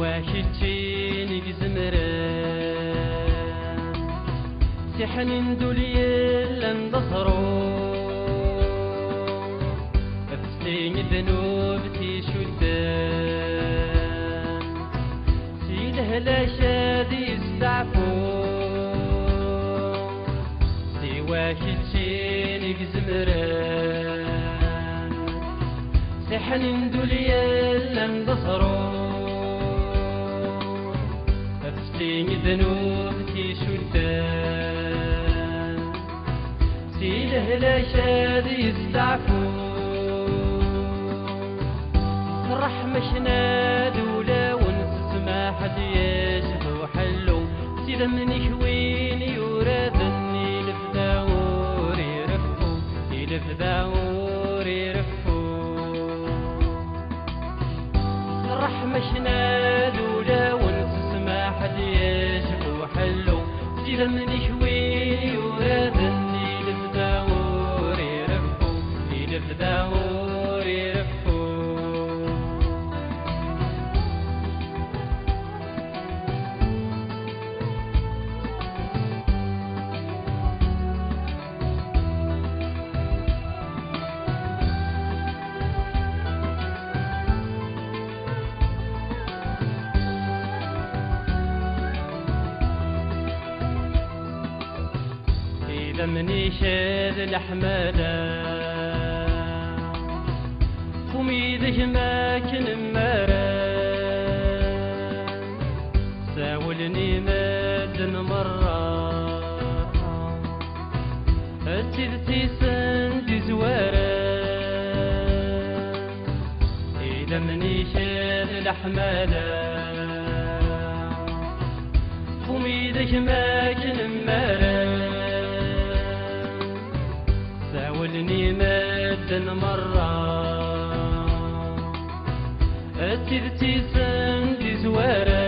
واشتشيني زمران سحن دولي لندصرو افتين ذنوبتي شدان سيده لا شادي يستعفو سوى شتشيني زمران سحن دولي لندصرو افتين ذنوبتي شدان سيده لا شادي يستعفو رحمشنا دولا ونسمع حد يشفو حلو سيدا من يشوين يورادني لفداور يرفو لفداور يرفو رحمشنا دولا ونسمع حد يشفو حلو سيدا من يشوين يورادني لفداور يرفو لفداور يرفو إذا مني شاد الأحمالا وميدك ما كن مرا ساولني مادن مرة أتذتي سندي زوارا إذا مني شاد الأحمالا وميدك ما كن مرا ساولني مادن مرة أتذتي سندي زوارا